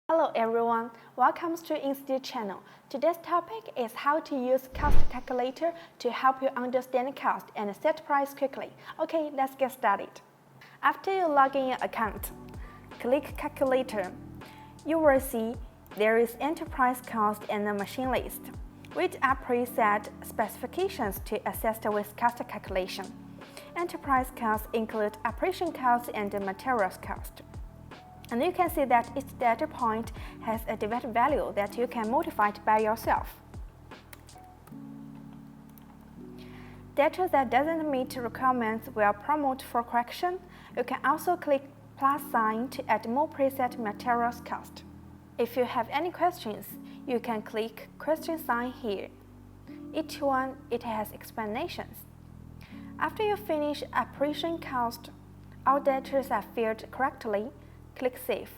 Hello everyone, welcome to Institch channel. Today's topic is how to use cost calculator to help you understand cost and set price quickly. Okay, let's get started. After you log in your account, click calculator. You will see there is enterprise cost and the machine list, which are preset specifications to assist with cost calculation. Enterprise costs include operation costs and materials cost. And you can see that each data point has a divided value that you can modify it by yourself. Data that doesn't meet requirements will prompt for correction. You can also click plus sign to add more preset materials cost. If you have any questions, you can click question sign here. Each one, it has explanations. After you finish operation cost, all data are filled correctly. Click Save.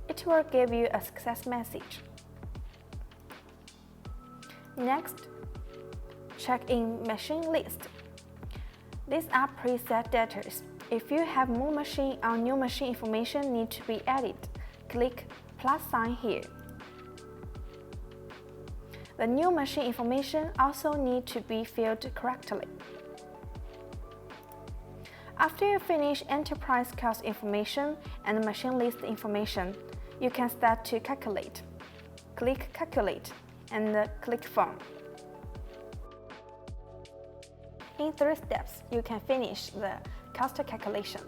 It will give you a success message. Next, check in machine list. These are preset data. If you have more machine or new machine information need to be added, click plus sign here. The new machine information also need to be filled correctly. After you finish enterprise cost information and machine list information, you can start to calculate. Click Calculate and click Form. In 3 steps, you can finish the cost calculation.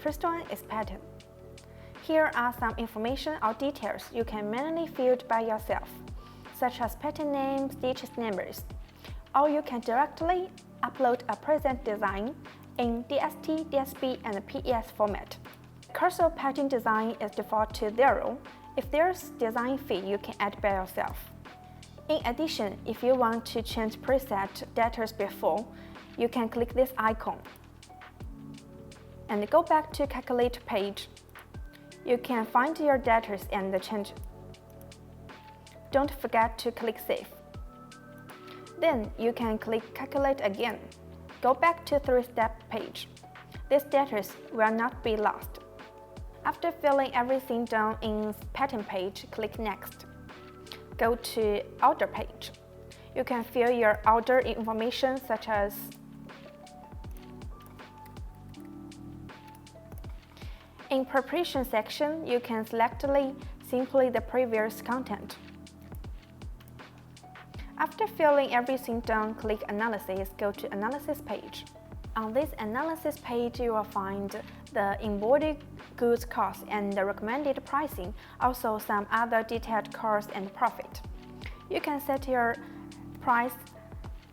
First one is pattern. Here are some information or details you can manually fill by yourself, such as pattern name, stitches numbers. Or you can directly upload a present design in DST, DSP, and PES format. Cursor pattern design is default to 0. If there's design fee, you can add by yourself. In addition, if you want to change preset data before, you can click this icon and go back to Calculate page. You can find your data and change. Don't forget to click Save. Then you can click Calculate again. Go back to 3-step page. This data will not be lost. After filling everything down in pattern page, click Next. Go to Order page. You can fill your order information such as in preparation section, you can select simply the previous content. After filling everything down, click Analysis, go to Analysis page. On this Analysis page, you will find the embroidered goods cost and the recommended pricing, also some other detailed costs and profit. You can set your price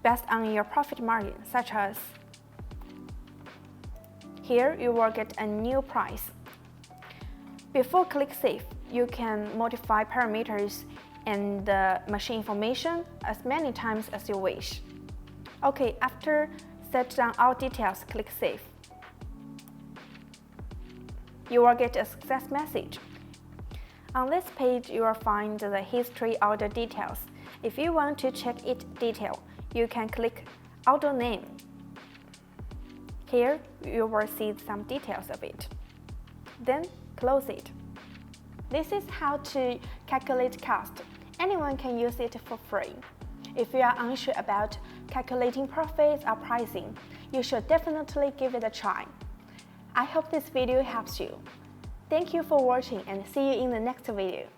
based on your profit margin, such as here you will get a new price. Before click Save, you can modify parameters and the machine information as many times as you wish. Okay, after set down all details, click Save. You will get a success message. On this page, you will find the history order details. If you want to check each detail, you can click Order Name. Here, you will see some details of it. Then close it. This is how to calculate cost. Anyone can use it for free. If you are unsure about calculating profits or pricing, you should definitely give it a try. I hope this video helps you. Thank you for watching and see you in the next video.